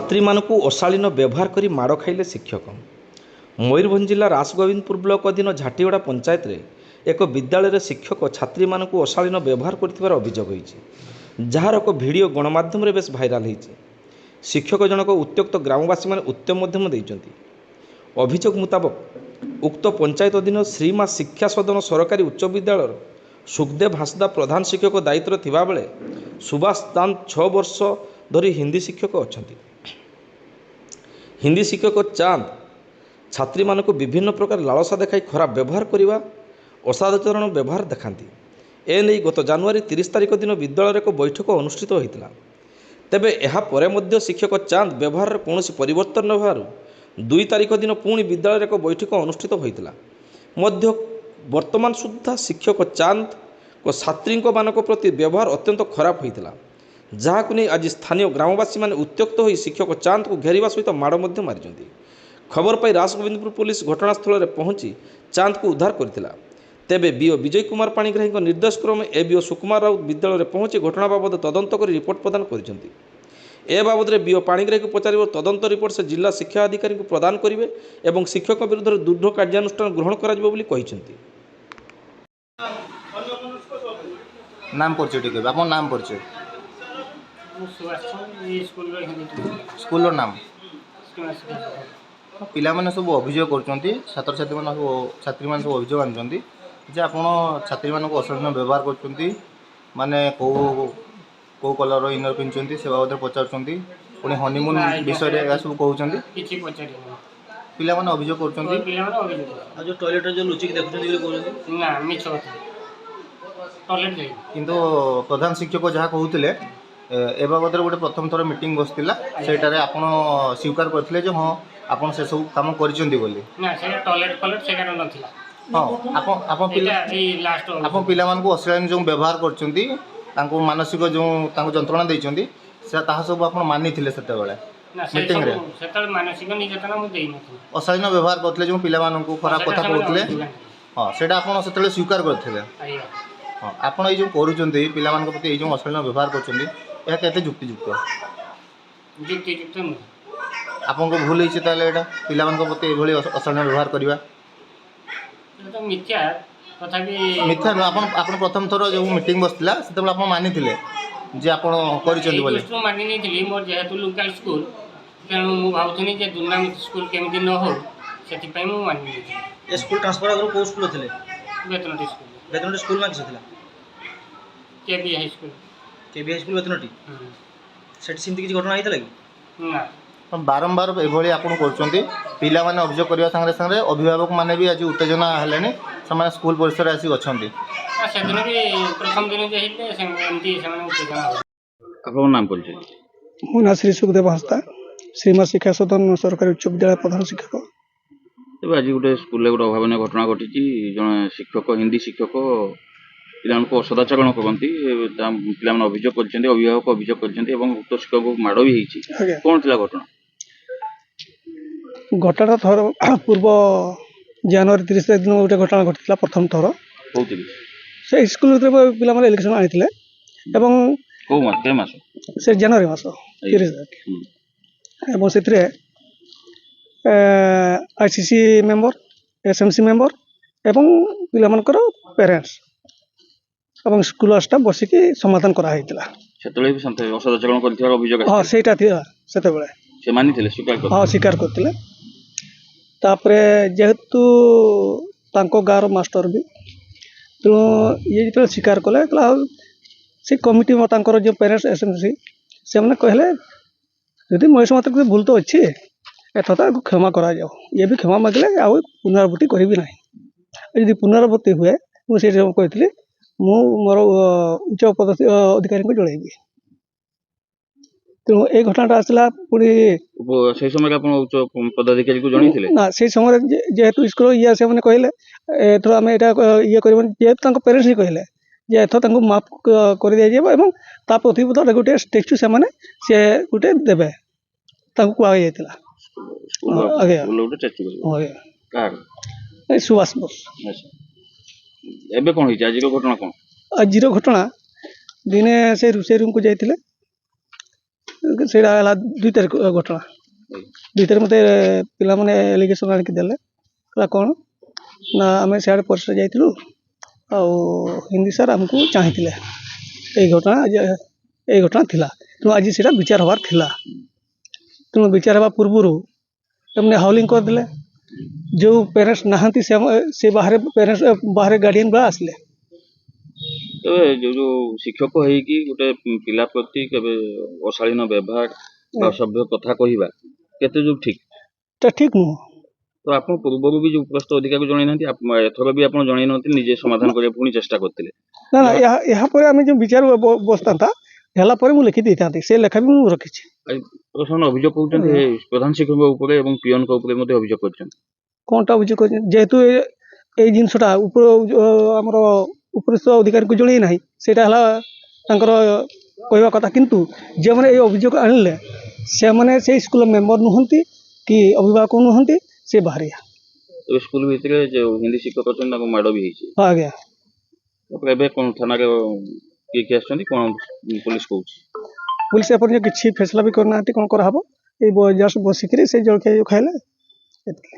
छात्री मानकु अशालीन व्यवहार करी माड़ खाइले शिक्षक। मयूरभंज जिला रासगोविंदपुर ब्लॉक अधीन झाटीगड़ा पंचायत रे एक विद्यालय शिक्षक छात्री मानकु अशालीन व्यवहार करथिबार अभियोग होईछि, जार एक वीडियो गणमाध्यम रे बेस भाइराल होईछि। शिक्षक जनक उत्त्यक्त ग्रामवासी माने उत्तम मध्यम दैछन्ति। अभियोग मुताबक उक्त पंचायत अधीन श्रीमा शिक्षा सदन सरकारी उच्च विद्यालय सुखदेव हांसदा प्रधान शिक्षक दायित्व थिबा बेले सुभाष दान 6 वर्ष धरी हिंदी शिक्षक अछन्ति। हिंदी शिक्षक चांद छात्री मानक विभिन्न प्रकार लालसा देखाई खराब व्यवहार करने असाधारण व्यवहार देखाती। एने गत जनवरी 30 तारिख दिन विद्यालय एक बैठक अनुष्ठित होता। तेबे एहा परे मध्य शिक्षक चांद व्यवहार कौन परिवर्तन न होवारु 2 तारिख दिन पुणी विद्यालय एक बैठक अनुष्ठित होता। मध्य वर्तमान सुधा शिक्षक चांद को छात्री मानक प्रति व्यवहार अत्यंत खराब होता, जहां नहीं आज स्थानीय ग्रामवासी माने उत्त्यक्त होई शिक्षक चांद को घेरिबा सहित माड़ मध्य मारिଛନ୍ତି। खबर पाई रासगोविंदपुर पुलिस घटनास्थल में पहुंची चांद को उद्धार करथिला। तेबे बीओ विजय कुमार पाणिग्राही निर्देश क्रमे एबीओ सुकुमार राउत विद्यालय पहुंची घटना बाबद तदंत कर रिपोर्ट प्रदान करिसेंती। ए बाबद में बीओ पाणिग्राही को पचार तदंत रिपोर्ट से जिला शिक्षा अधिकारी को प्रदान करेंगे और शिक्षक विरुद्ध दृढ़ कार्यानुष्ठान ग्रहण कर। नाम परिचय टिके आप नाम परिचय स्कूल नाम पिला माने सब अभियोग करछन्ती छात्र छात्री माने छात्री माने सब अभियोग आनछन्ती जे आपण छात्री माने को अशालीन व्यवहार करछन्ती माने को कलर इनर पिनछन्ती से बाबद पचारछन्ती पुणी हनीमून विषय रे सब कहउछन्ती किछि पचारि पिला माने अभियोग करछन्ती पिला माने अभियोग जो टॉयलेट रे जो लुचिक देखुछन्ती बोली कहउछन्ती ना मिछ କଥା टॉयलेट जाई किंतु प्रधान शिक्षक जहा कहउतिले ए बाबद गोटे प्रथम थर मीटिंग बसला से स्वीकार करते जो हाँ आप से सब कम कर पिला अश्लील जो व्यवहार कर मानसिक जो जंत्रणा देती सब आप मानी मीटिंग अशालीन व्यवहार करते जो पिला खराब कथा कहते हाँ से स्वीकार करते हाँ आप ये करुँच पिला प्रति जो अशालीन व्यवहार कर जुक्तियुक्त आपको भूल होती पिला प्रति ये अशालीन व्यवहार करवा मिथ्या नुह प्रथम थर जो मीटिंग बसला से आप मानी जे आप मानी नहीं मोर जेहेतु लोकल स्कूल तेणु मुझे भावुनी दुर्नामित स्कूल केमी न हो से मानी स्कूल ट्रांसफर आगे कौ स्कूल थे बेतनटी स्कूल बेतनटी स्कूल में किसी केबी हाई स्कूल केबी हाई स्कूल बेतनटी सेठी किसी घटना होता कि ना बारंबार ये आप पिला माने अभियोग करने सांगे सांगे अभिभावक माने भी आज उत्तेजना हेले से स्कूल परिसर आसी अच्छा प्रथम दिन नाम परिचय मो ना श्री सुखदेव हंसदा श्रीमा शिक्षा सदन सरकारी उच्च विद्यालय प्रधान शिक्षक। तेज आज गोटे स्कूल गोटे अभावन घटना घटी जड़े शिक्षक हिंदी शिक्षक पिला सदाचरण करती पिला अभियोग कर अभिभावक अभियोग कर उक्त शिक्षक को माड़ भी कौन थी घटना घटना थर पूर्व जनवरी 30 तारिख दिन गोटे घटना घटी प्रथम थर से स्कूल पिला इलेक्शन आनी से जनवरी मास 30 तारिख से आईसीसी मेंबर एसएमसी मेंबर एवं पिलामानकर पेरेंट्स एवं स्कूल स्टाफ बसिकी समाधान कराइला हाँ सेटा से मानी हाँ स्वीकार करते जेहेतु गाँव मास्टर भी तेणु ये जो स्वीकार कले से कमिटी जो पेरेंट्स एसएमसी से मैंने कहले यदि महेश मत भूल तो अच्छी एथता क्षमा करा जाओ ये भी क्षमा मांगले आ पुनरावृत्ति करी ना यदि पुनरावृत्ति हुए मुझे कहती मु मोर उच्च पद अधिकारी को जड़ेबी तेणु ये घटना आसला पुणी से समय उच्च पदाधिकारी को जन ना से समय जेहेतु स्कूल ये से मैंने कहले एथर आम यहाँ ये जेहेतु पेरेंट्स ही कहले जे एथर माफ कर दि जाए ता प्रतिबद्ध गोटे स्टेचू से गोटे देवे कहुला सुभाष बोस एबे कौन आज घटना कौन आज घटना दिने से रोषे रूम को जाते ସେଇଟା ହେଲା 2 ତାରିଖ ଘଟଣା। 2 ତାରିଖ ମୋତେ ପିଲାମାନେ ଏଲିଗେସନ୍ ଆଣିକି ଦେଲେ, କହିଲା କ'ଣ ନା ଆମେ ସିଆଡ଼େ ପରିସର ଯାଇଥିଲୁ ଆଉ ହିନ୍ଦୀ ସାର୍ ଆମକୁ ଚାହିଁଥିଲେ, ଏଇ ଘଟଣା ଥିଲା। ତେଣୁ ଆଜି ସେଇଟା ବିଚାର ହେବାର ଥିଲା। ତେଣୁ ବିଚାର ହେବା ପୂର୍ବରୁ ଏମାନେ ହାଉଲିଂ କରିଦେଲେ। ଯେଉଁ ପ୍ୟାରେଣ୍ଟସ୍ ନାହାନ୍ତି ସେ ବାହାରେ ଗାର୍ଡ଼ିଆନ୍ ବା ଆସିଲେ। ତେବେ ଯୋଉ ଶିକ୍ଷକ ହେଇକି ଗୋଟେ ପିଲା ପ୍ରତି କେବେ ଅଶାଳୀନ ବ୍ୟବହାର ବା ଅସଭ୍ୟ କଥା କହିବା କେତେ ଯୋଉ ଠିକ୍? ଏଟା ଠିକ୍ ନୁହଁ। ତ ଆପଣ ପୂର୍ବରୁ ବି ଯୋଉ ଉପରସ୍ଥ ଅଧିକାରୀକୁ ଜଣେଇନାହାନ୍ତି, ଏଥର ବି ଆପଣ ଜଣେଇ ନଥିଲେ, ନିଜେ ସମାଧାନ କରିବା ପୁଣି ଚେଷ୍ଟା କରିଥିଲେ? ନା ଏହା ପରେ ଆମେ ଯେଉଁ ବିଚାର ବସିଥାନ୍ତା ହେଲା ପରେ ମୁଁ ଲେଖି ଦେଇଥାନ୍ତି, ସେ ଲେଖା ବି ମୁଁ ରଖିଛି। ପ୍ରଶାସନ ଅଭିଯୋଗ କରୁଛନ୍ତି ପ୍ରଧାନ ଶିକ୍ଷକଙ୍କ ଉପରେ ଏବଂ ପିଅନଙ୍କ ଉପରେ ମଧ୍ୟ ଅଭିଯୋଗ କରିଛନ୍ତି। କ'ଣଟା ଅଭିଯୋଗ କରିଛନ୍ତି? ଯେହେତୁ ଏଇ ଜିନିଷଟା ଆମର ଉପରିସ୍ଥ ଅଧିକାରୀକୁ ଜଣେଇ ନାହିଁ, ସେଇଟା ହେଲା ତାଙ୍କର କହିବା କଥା। କିନ୍ତୁ ଯେଉଁମାନେ এই ଅଭିଯୋଗ ଆଣିଲେ ସେମାନେ ସେଇ ସ୍କୁଲ ମେମ୍ବର ନୁହନ୍ତି କି ଅଭିଭାବକ ନୁହନ୍ତି, ସେ ବାହାରିଆ। ଏବେ ସ୍କୁଲ ଭିତରେ ଯୋଉ ହିନ୍ଦୀ ଶିକ୍ଷକ ଅଛନ୍ତି ତାଙ୍କୁ ମାଡ଼ ବି ହେଇଛି। ହଁ ଆଜ୍ଞା। ତାପରେ ଏବେ କ'ଣ ଥାନାରେ କିଏ ଆସିଛନ୍ତି, କ'ଣ ପୋଲିସ କହୁଛି? ପୁଲିସ ଏପର୍ଯ୍ୟନ୍ତ କିଛି ଫେସଲା ବି କରିନାହାନ୍ତି, କ'ଣ କରାହବ। ଏଇ ଜଷ୍ଟ ବସିକିରି ସେଇ ଜଳଖିଆ ଖାଇଲେ ଏତିକି।